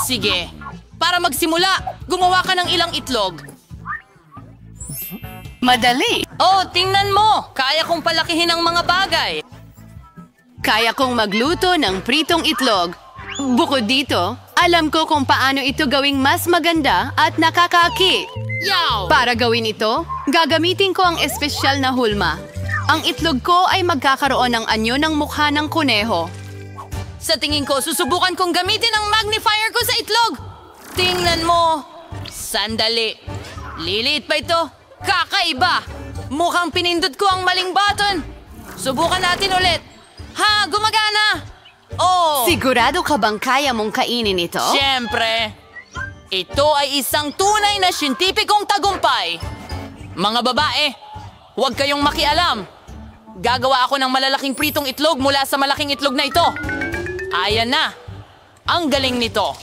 Sige. Para magsimula, gumawa ka ng ilang itlog. Madali. Oh, tingnan mo! Kaya kong palakihin ang mga bagay. Kaya kong magluto ng pritong itlog. Bukod dito, alam ko kung paano ito gawing mas maganda at nakakaaki. Yaw! Para gawin ito, gagamitin ko ang espesyal na hulma. Ang itlog ko ay magkakaroon ng anyo ng mukha ng kuneho. Sa tingin ko, susubukan kong gamitin ang magnifier ko sa itlog. Tingnan mo. Sandali. Liliit pa ito. Kakaiba. Mukhang pinindot ko ang maling button. Subukan natin ulit. Ha, gumagana. Oh, Sigurado ka bang kaya mong kainin ito? siyempre. Ito ay isang tunay na siyentipikong tagumpay. Mga babae, huwag kayong makialam. Gagawa ako ng malalaking pritong itlog mula sa malaking itlog na ito. Ayan na. Ang galing nito.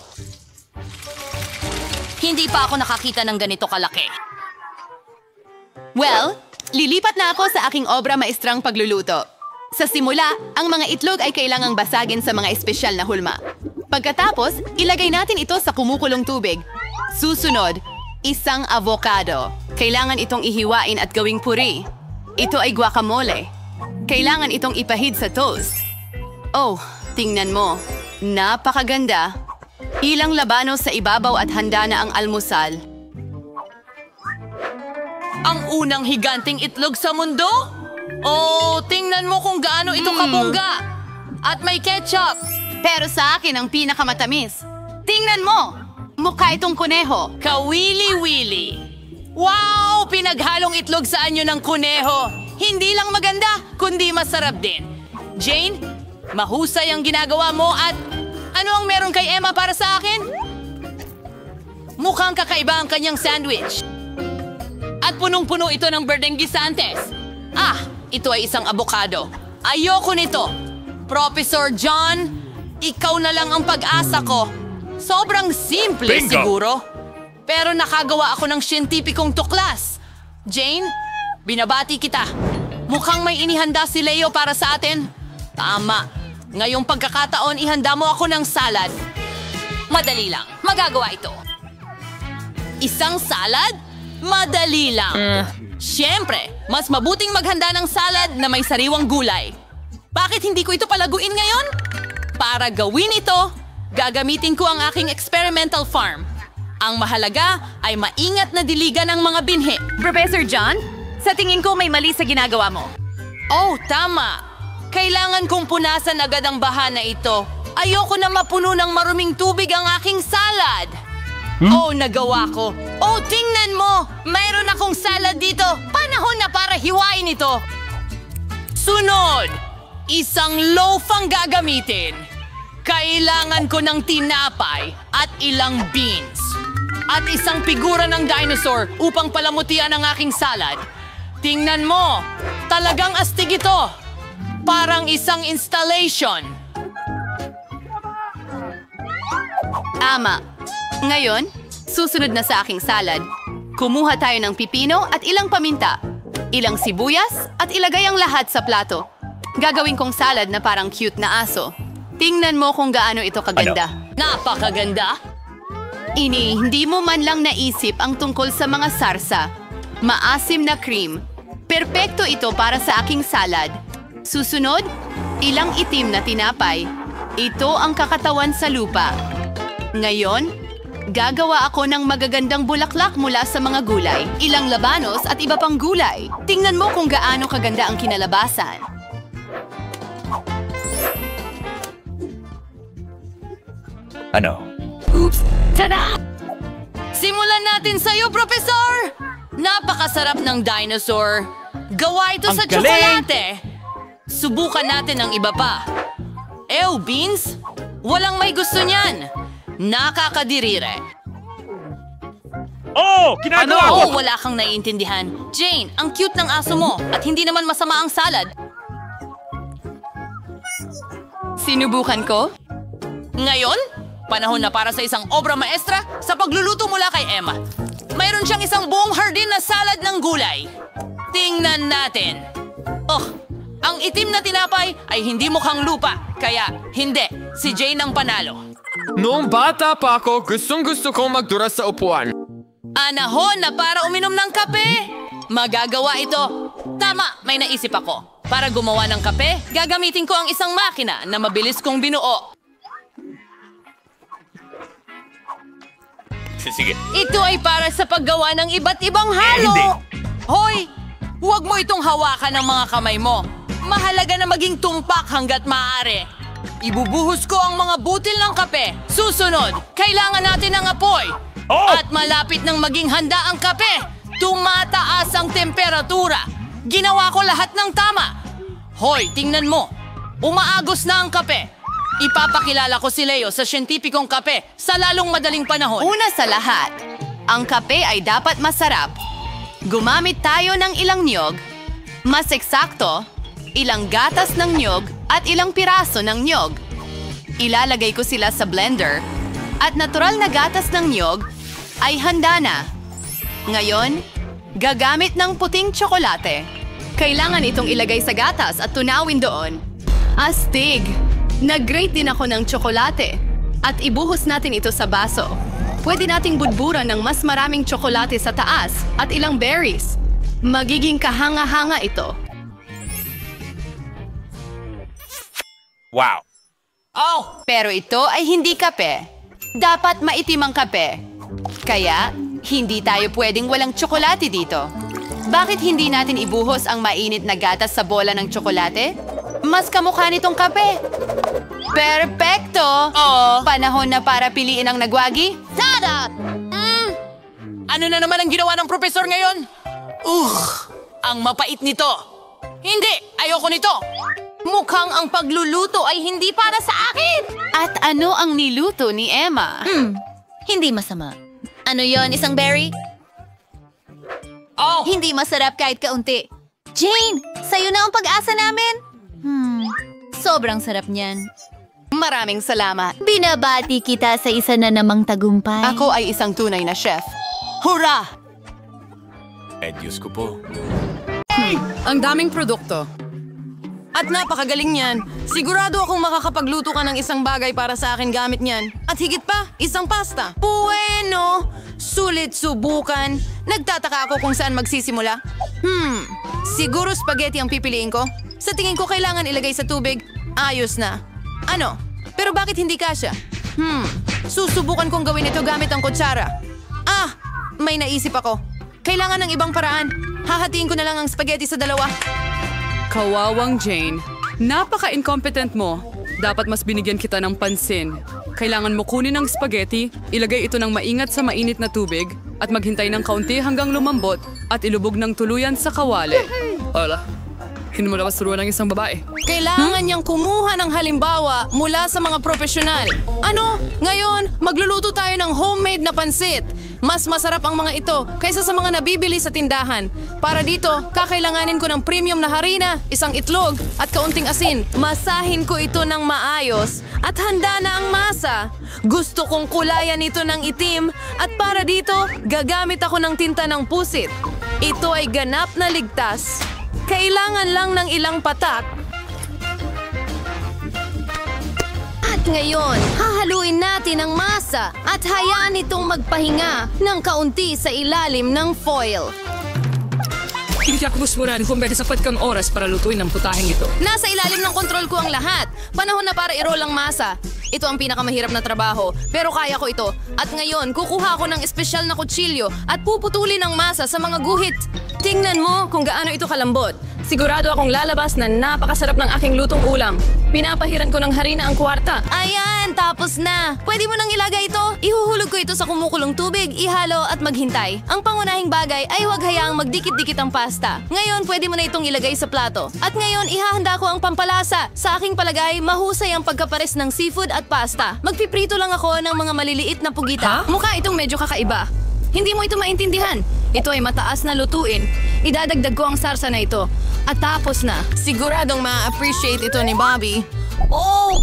Hindi pa ako nakakita ng ganito kalaki. Well, lilipat na ako sa aking obra maestrang pagluluto. Sa simula, ang mga itlog ay kailangang basagin sa mga espesyal na hulma. Pagkatapos, ilagay natin ito sa kumukulong tubig. Susunod, isang avocado. Kailangan itong ihiwain at gawing puri. Ito ay guacamole. Kailangan itong ipahid sa toast. Oh, tingnan mo. Napakaganda. Ilang labanos sa ibabaw at handa na ang almusal. Ang unang higanting itlog sa mundo? Oh, tingnan mo kung gaano ito kabongga. At may ketchup. Pero sa akin ang pinakamatamis. Tingnan mo! Mukha itong kuneho. Kawili-wili. Wow! Pinaghalong itlog sa anyo ng kuneho. Hindi lang maganda, kundi masarap din. Jane, mahusay ang ginagawa mo at ano ang meron kay Emma para sa akin? Mukhang kakaiba ang kanyang sandwich. At punong-puno ito ng berdeng gisantes. Ah, ito ay isang abokado. Ayoko nito. Professor John, ikaw na lang ang pag-asa ko. Sobrang simple siguro. Pero nakagawa ako ng siyentipikong tuklas. Jane, binabati kita. Mukhang may inihanda si Leo para sa atin. Tama. Ngayong pagkakataon, ihanda mo ako ng salad. Madali lang. Magagawa ito. Isang salad? Madali lang. Siyempre, mas mabuting maghanda ng salad na may sariwang gulay. Bakit hindi ko ito palaguin ngayon? Para gawin ito, gagamitin ko ang aking experimental farm. Ang mahalaga ay maingat na diligan ng mga binhi. Professor John, sa tingin ko may mali sa ginagawa mo. Oh, tama. Kailangan kong punasan agad ang baha na ito. Ayoko na mapuno ng maruming tubig ang aking salad. Oh, nagawa ko. Oh, tingnan mo! Mayroon akong salad dito. Panahon na para hiwain ito. Sunod! Isang loaf ang gagamitin. Kailangan ko ng tinapay at ilang beans. At isang figura ng dinosaur upang palamutian ang aking salad. Tingnan mo! Talagang astig ito. Parang isang installation. Tama. Ngayon, susunod na sa aking salad. Kumuha tayo ng pipino at ilang paminta, ilang sibuyas at ilagay ang lahat sa plato. Gagawin kong salad na parang cute na aso. Tingnan mo kung gaano ito kaganda. Napakaganda! Hindi mo man lang naisip ang tungkol sa mga sarsa. Maasim na cream. Perpekto ito para sa aking salad. Susunod, ilang itim na tinapay. Ito ang kakatawan sa lupa. Ngayon, gagawa ako ng magagandang bulaklak mula sa mga gulay, ilang labanos at iba pang gulay. Tingnan mo kung gaano kaganda ang kinalabasan. Ano? Oops! Tada! Simulan natin sa'yo, Professor! Napakasarap ng dinosaur. Gawa ito Ang sa galing! tsokolate. Subukan natin ang iba pa. Ew, Beans? Walang may gusto niyan. Nakakadirire. Oh! Ginagawa ko! Oh, wala kang naiintindihan. Jane, ang cute ng aso mo at hindi naman masama ang salad. Sinubukan ko? Ngayon, panahon na para sa isang obra maestra sa pagluluto mula kay Emma. Mayroon siyang isang buong hardin na salad ng gulay. Tingnan natin. Oh, ang itim na tinapay ay hindi mukhang lupa, kaya hindi, si Jane ang panalo. Noong bata pa ako, gustong-gusto kong magdura sa upuan. Anahon na para uminom ng kape. Magagawa ito. Tama, may naisip ako. Para gumawa ng kape, gagamitin ko ang isang makina na mabilis kong binuo. Sige. Ito ay para sa paggawa ng iba't ibang halo. hindi. Hoy, huwag mo itong hawakan ng mga kamay mo. Mahalaga na maging tumpak hanggat maaari. Ibubuhos ko ang mga butil ng kape. Susunod, kailangan natin ng apoy. Oh! At malapit nang maging handa ang kape, tumataas ang temperatura. Ginawa ko lahat ng tama. Hoy, tingnan mo. Umaagos na ang kape. Ipapakilala ko si Leo sa siyentipikong kape sa lalong madaling panahon. Una sa lahat, ang kape ay dapat masarap. Gumamit tayo ng ilang niyog, mas eksakto, ilang gatas ng niyog at ilang piraso ng niyog. Ilalagay ko sila sa blender at natural na gatas ng niyog ay handa na. Ngayon, gagamit ng puting tsokolate. Kailangan itong ilagay sa gatas at tunawin doon. Astig! Nag-grate din ako ng tsokolate at ibuhos natin ito sa baso. Pwede nating budburan ng mas maraming tsokolate sa taas at ilang berries. Magiging kahanga-hanga ito. Wow. Oh, Pero ito ay hindi kape. Dapat maitim ang kape. Kaya, hindi tayo pwedeng walang tsokolate dito. Bakit hindi natin ibuhos ang mainit na gatas sa bola ng tsokolate? Mas kamukha nitong kape. Perpekto! Oo. Panahon na para piliin ang nagwagi? tada! Ano na naman ang ginawa ng profesor ngayon? Ang mapait nito. Hindi, ayoko nito. Mukhang ang pagluluto ay hindi para sa akin. At ano ang niluto ni Emma? Hindi masama. Ano yon, isang berry? Oh, Hindi masarap kahit kaunti. Jane, sa'yo na ang pag-asa namin. Sobrang sarap niyan. Maraming salamat. Binabati kita sa isa na namang tagumpay. Ako ay isang tunay na chef. Hurra! Diyos ko po. ang daming produkto. At napakagaling niyan. Sigurado akong makakapagluto ka ng isang bagay para sa akin gamit niyan. At higit pa, isang pasta. Bueno! Sulit subukan. Nagtataka ako kung saan magsisimula. Siguro spaghetti ang pipiliin ko. Sa tingin ko kailangan ilagay sa tubig. Ayos na. Ano? Pero bakit hindi kasya? Susubukan kong gawin ito gamit ang kutsara. May naisip ako. Kailangan ng ibang paraan. Hahatiin ko na lang ang spaghetti sa dalawa. Kawawang Jane, napaka-incompetent mo. Dapat mas binigyan kita ng pansin. Kailangan mo kunin ang spaghetti, ilagay ito ng maingat sa mainit na tubig, at maghintay ng kaunti hanggang lumambot at ilubog ng tuluyan sa kawali. Ala, hindi mo labas turuan ng isang babae. Kailangan niyang kumuha ng halimbawa mula sa mga profesional. Ano? Ngayon, magluluto tayo ng homemade na pansit. Mas masarap ang mga ito kaysa sa mga nabibili sa tindahan. Para dito, kakailanganin ko ng premium na harina, isang itlog, at kaunting asin. Masahin ko ito ng maayos at handa na ang masa. Gusto kong kulayan ito ng itim at para dito, gagamit ako ng tinta ng pusit. Ito ay ganap na ligtas. Kailangan lang ng ilang patak. At ngayon, hahaluin natin ang masa at hayaan itong magpahinga ng kaunti sa ilalim ng foil. Hindi ako musmurahan kung may sapat kang oras para lutuin ang putaheng ito. Nasa ilalim ng kontrol ko ang lahat. Panahon na para i-roll ang masa. Ito ang pinakamahirap na trabaho, pero kaya ko ito. At ngayon, kukuha ko ng espesyal na kutsilyo at puputulin ang masa sa mga guhit. Tingnan mo kung gaano ito kalambot. Sigurado akong lalabas na napakasarap ng aking lutong ulam. Pinapahiran ko ng harina ang kwarta. Ayan, tapos na. Pwede mo nang ilagay ito. Ihuhulog ko ito sa kumukulong tubig, ihalo at maghintay. Ang pangunahing bagay ay huwag hayaang magdikit-dikit ang pasta. Ngayon, pwede mo na itong ilagay sa plato. At ngayon, ihahanda ko ang pampalasa. Sa aking palagay, mahusay ang pagkapares ng seafood at pasta. Magpiprito lang ako ng mga maliliit na pugita. Mukha itong medyo kakaiba. Hindi mo ito maintindihan. Ito ay mataas na lutuin. Idadagdag ko ang sarsa na ito. At tapos na. Siguradong ma-appreciate ito ni Bobby. Oh!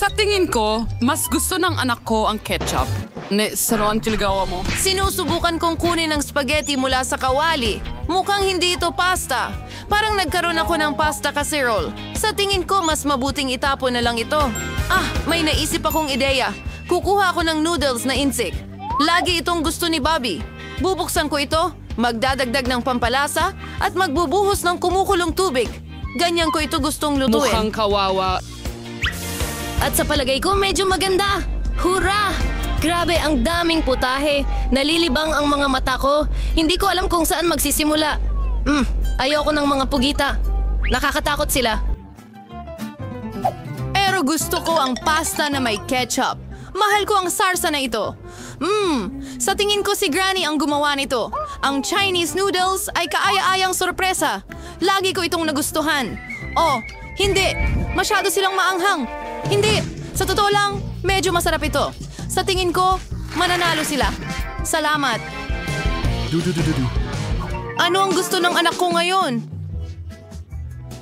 Sa tingin ko, mas gusto ng anak ko ang ketchup. Ne, saruan tilgawa mo. Sinusubukan kong kunin ang spaghetti mula sa kawali. Mukhang hindi ito pasta. Parang nagkaroon ako ng pasta casserole. Sa tingin ko, mas mabuting itapon na lang ito. May naisip akong ideya. Kukuha ako ng noodles na insik. Lagi itong gusto ni Bobby. Bubuksan ko ito, magdadagdag ng pampalasa, at magbubuhos ng kumukulong tubig. Ganyan ko ito gustong lutuin. Mukhang kawawa. At sa palagay ko, medyo maganda. Hurra! Grabe, ang daming putahe. Nalilibang ang mga mata ko. Hindi ko alam kung saan magsisimula. Ayoko ng mga pugita. Nakakatakot sila. Pero gusto ko ang pasta na may ketchup. Mahal ko ang sarsa na ito. Sa tingin ko si Granny ang gumawa nito. Ang Chinese noodles ay kaaya-ayang sorpresa. Lagi ko itong nagustuhan. Oh, hindi. Masyado silang maanghang. Hindi. Sa totoo lang, medyo masarap ito. Sa tingin ko, mananalo sila. Salamat. Ano ang gusto ng anak ko ngayon?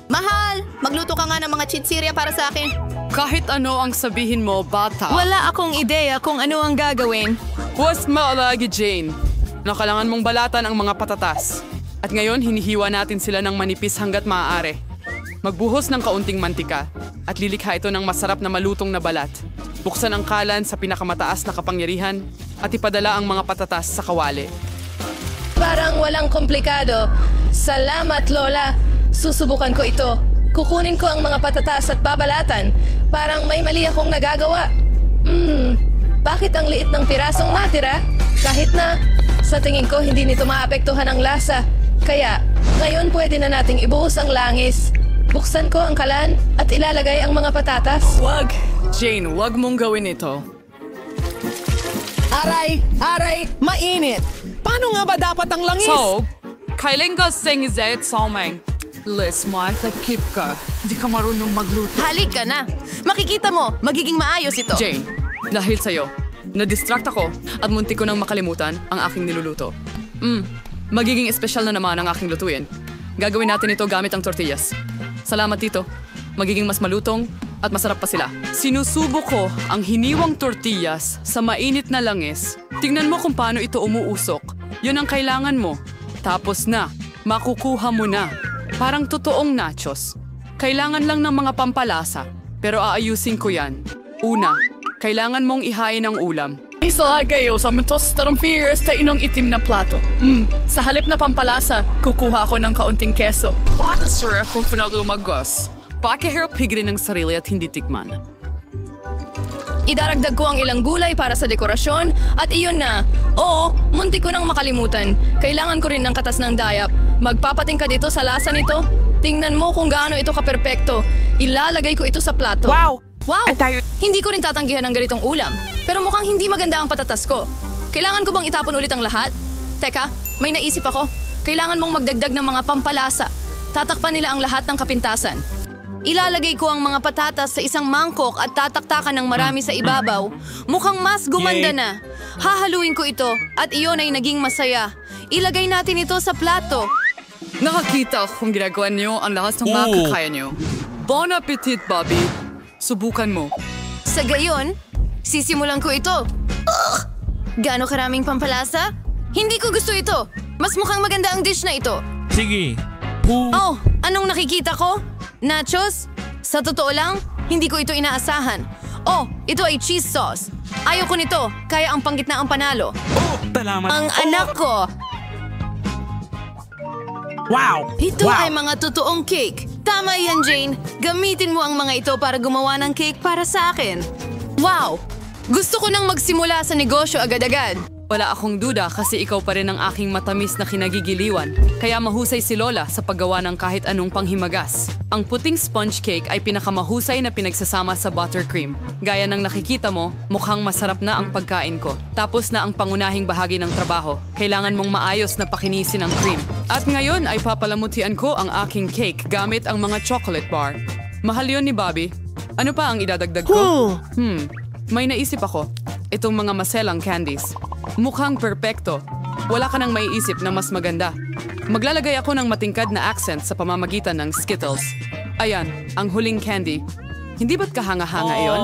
Mahal, magluto ka nga ng mga chinsirya para sa akin. Kahit ano ang sabihin mo, bata. Wala akong ideya kung ano ang gagawin. Huwag maalagi, Jane. Kailangan mong balatan ang mga patatas. At ngayon, hinihiwa natin sila ng manipis hanggat maaari. Magbuhos ng kaunting mantika at lilikha ito ng masarap na malutong na balat. Buksan ang kalan sa pinakamataas na kapangyarihan at ipadala ang mga patatas sa kawali. Parang walang komplikado. Salamat, Lola. Susubukan ko ito. Kukunin ko ang mga patatas at babalatan. Parang may mali akong nagagawa. Bakit ang liit ng pirasong natira? Kahit na, sa tingin ko hindi nito maapektuhan ang lasa. Kaya, ngayon pwede na nating ibuhos ang langis. Buksan ko ang kalan at ilalagay ang mga patatas. Wag! Jane, wag mong gawin ito. Aray! Mainit! Paano nga ba dapat ang langis? So, kailan ka singizet someng? Liz, makikip ka. Di ka marunong magluto. Halik ka na. Makikita mo, magiging maayos ito. Jane, dahil sa'yo, na-distract ako at munti ko nang makalimutan ang aking niluluto. Magiging espesyal na naman ang aking lutuin. Gagawin natin ito gamit ang tortillas. Salamat dito. Magiging mas malutong at masarap pa sila. Sinusubo ko ang hiniwang tortillas sa mainit na langis. Tingnan mo kung paano ito umuusok. Yun ang kailangan mo. Tapos na, makukuha mo na. Parang totoong nachos. Kailangan lang ng mga pampalasa, pero aayusin ko yan. Una, kailangan mong ihain ang ulam. Isa kayo sa mentos tarumpires sa inong itim na plato. Sa halip na pampalasa, kukuha ako ng kaunting keso. Sir, kung pinagumagos, pakihirap higrin ng sarili at hindi tikman. Idaragdag ko ang ilang gulay para sa dekorasyon at iyon na. Oo, munti ko nang makalimutan. Kailangan ko rin ng katas ng dayap. Magpapating ka dito sa lasa nito. Tingnan mo kung gaano ito kaperpekto. Ilalagay ko ito sa plato. Wow! Hindi ko rin tatanggihan ng ganitong ulam. Pero mukhang hindi maganda ang patatas ko. Kailangan ko bang itapon ulit ang lahat? Teka, may naisip ako. Kailangan mong magdagdag ng mga pampalasa. Tatakpan nila ang lahat ng kapintasan. Ilalagay ko ang mga patatas sa isang mangkok at tataktakan ng marami sa ibabaw. Mukhang mas gumanda na. Hahaluin ko ito at iyon ay naging masaya. Ilagay natin ito sa plato. Nakakita kung ginagawa niyo ang lahat ng makakaya niyo. Bon appetit, Bobby. Subukan mo. Sa gayon, sisimulan ko ito. Gaano karaming pampalasa? Hindi ko gusto ito. Mas mukhang maganda ang dish na ito. Sige. Oh, anong nakikita ko? Nachos? Sa totoo lang, hindi ko ito inaasahan. Oh, ito ay cheese sauce. Ayoko nito, kaya ang panggitna ang panalo. Ang anak ko! Wow! Ito ay mga totoong cake. Tama yan, Jane. Gamitin mo ang mga ito para gumawa ng cake para sa akin. Wow! Gusto ko nang magsimula sa negosyo agad-agad. Wala akong duda kasi ikaw pa rin ang aking matamis na kinagigiliwan. Kaya mahusay si Lola sa paggawa ng kahit anong panghimagas. Ang puting sponge cake ay pinakamahusay na pinagsasama sa buttercream. Gaya ng nakikita mo, mukhang masarap na ang pagkain ko. Tapos na ang pangunahing bahagi ng trabaho. Kailangan mong maayos na pakinisin ang cream. At ngayon ay papalamutian ko ang aking cake gamit ang mga chocolate bar. Mahal yun ni Bobby. Ano pa ang idadagdag ko? May naisip ako. Itong mga maselang candies. Mukhang perpekto. Wala ka nang maiisip na mas maganda. Maglalagay ako ng matingkad na accent sa pamamagitan ng Skittles. Ayan, ang huling candy. Hindi ba't kahanga-hanga iyon?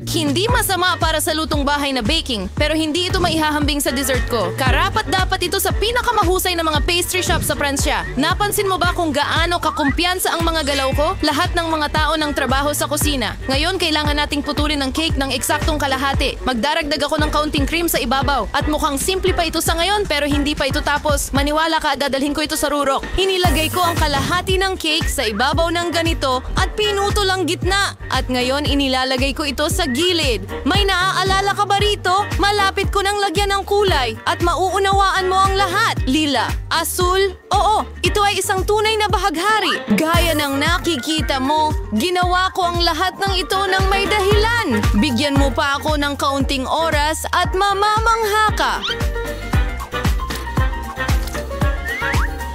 Hindi masama para sa lutong bahay na baking, pero hindi ito maihahambing sa dessert ko. Karapat-dapat ito sa pinakamahusay na mga pastry shop sa Pransya. Napansin mo ba kung gaano kakumpiyansa ang mga galaw ko? Lahat ng mga tao ng trabaho sa kusina. Ngayon, kailangan nating putulin ng cake ng eksaktong kalahati. Magdaragdag ako ng kaunting cream sa ibabaw. At mukhang simple pa ito sa ngayon, pero hindi pa ito tapos. Maniwala ka, dadalhin ko ito sa rurok. Hinilagay ko ang kalahati ng cake sa ibabaw ng ganito at pinutol ang gitna. At ngayon, inilalagay ko ito sa gilid. May naaalala ka ba rito? Malapit ko nang lagyan ng kulay at mauunawaan mo ang lahat. Lila, asul, oo, ito ay isang tunay na bahaghari. Gaya ng nakikita mo, ginawa ko ang lahat ng ito ng may dahilan. Bigyan mo pa ako ng kaunting oras at mamamangha ka.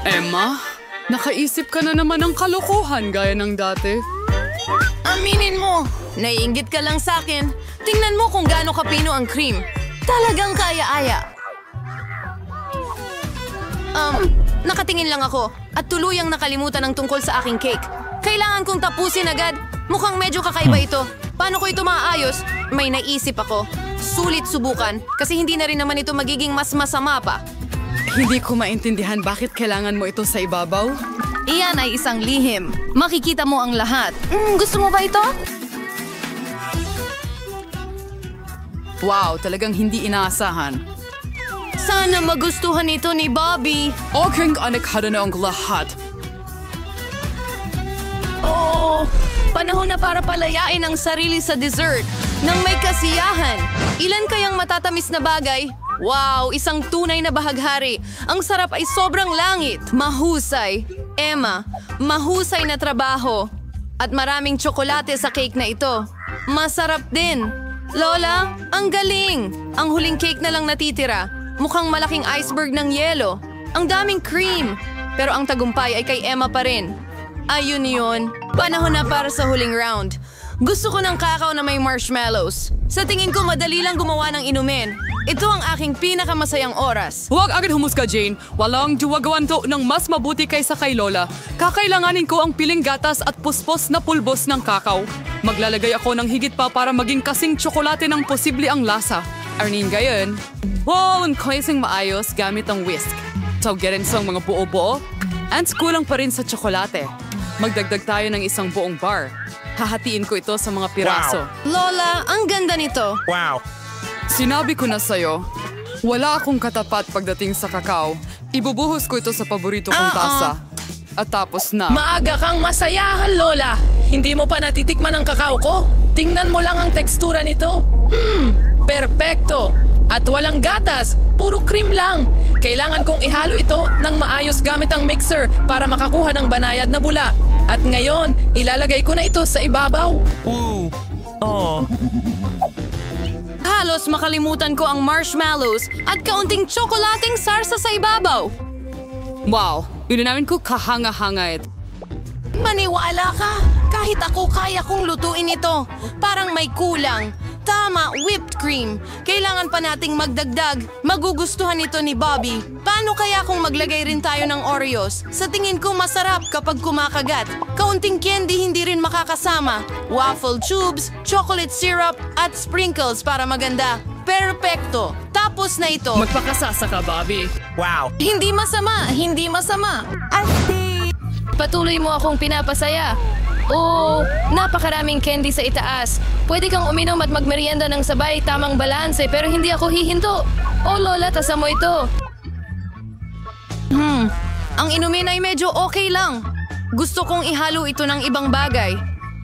Emma, nakaisip ka na naman ng kalokohan gaya ng dati. Aminin mo, naiinggit ka lang sa akin. Tingnan mo kung gaano kapino ang cream. Talagang kaya-aya. Nakatingin lang ako at tuluyang nakalimutan ang tungkol sa aking cake. Kailangan kong tapusin agad. Mukhang medyo kakaiba ito. Paano ko ito maaayos? May naisip ako. Sulit subukan kasi hindi na rin naman ito magiging mas masama pa. Hindi ko maintindihan bakit kailangan mo ito sa ibabaw. Iyan ay isang lihim. Makikita mo ang lahat. Gusto mo ba ito? Wow, talagang hindi inaasahan. Sana magustuhan ito ni Bobby. Aking anikhada na ang lahat. Oo, panahon na para palayain ang sarili sa dessert nang may kasiyahan. Ilan kayang matatamis na bagay? Wow, isang tunay na bahaghari. Ang sarap ay sobrang langit. Mahusay. Emma, mahusay na trabaho. At maraming tsokolate sa cake na ito. Masarap din. Lola, ang galing. Ang huling cake na lang natitira. Mukhang malaking iceberg ng yelo. Ang daming cream. Pero ang tagumpay ay kay Emma pa rin. Ayun yun. Panahon na para sa huling round. Gusto ko ng kakao na may marshmallows. Sa tingin ko madali lang gumawa ng inumin. Ito ang aking pinakamasayang oras. Huwag agad humusga, Jane. Walang duwagawan to ng mas mabuti kaysa kay Lola. Kakailanganin ko ang piling gatas at puspos na pulbos ng kakao. Maglalagay ako ng higit pa para maging kasing tsokolate ng posible ang lasa. Arnin gayon. Wow, ang klaseng maayos gamit ang whisk. Tawgerin sa mga buo-buo. And kulang pa rin sa tsokolate. Magdagdag tayo ng isang buong bar. Hahatiin ko ito sa mga piraso. Lola, ang ganda nito. Wow. Sinabi ko na sa'yo, wala akong katapat pagdating sa kakao. Ibubuhos ko ito sa paborito kong tasa. At tapos na. Maaga kang masayahan, Lola. Hindi mo pa natitikman ang kakao ko? Tingnan mo lang ang tekstura nito. Perpekto. At walang gatas. Puro cream lang. Kailangan kong ihalo ito ng maayos gamit ang mixer para makakuha ng banayad na bula. At ngayon, ilalagay ko na ito sa ibabaw. Ooh. Oh. Halos makalimutan ko ang marshmallows at kaunting tsokolating sarsa sa ibabaw. Wow, namin ko kahanga-hanga ito. Maniwala ka, kahit ako kaya kong lutuin ito. Parang may kulang. Tama, whipped cream. Kailangan pa nating magdagdag. Magugustuhan ito ni Bobby. Paano kaya kung maglagay rin tayo ng Oreos? Sa tingin ko masarap kapag kumakagat. Kaunting candy hindi rin makakasama. Waffle tubes, chocolate syrup, at sprinkles para maganda. Perpekto. Tapos na ito. Magpakasasa ka, Bobby. Wow. Hindi masama, hindi masama. Patuloy mo akong pinapasaya. Oh, napakaraming candy sa itaas. Pwede kang uminom at magmerienda ng sabay, tamang balanse, pero hindi ako hihinto. Oh, Lola, tasa mo ito. Ang inumin ay medyo okay lang. Gusto kong ihalo ito ng ibang bagay.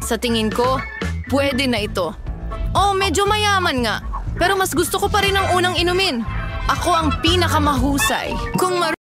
Sa tingin ko, pwede na ito. Oh, medyo mayaman nga. Pero mas gusto ko pa rin ang unang inumin. Ako ang pinakamahusay. Kung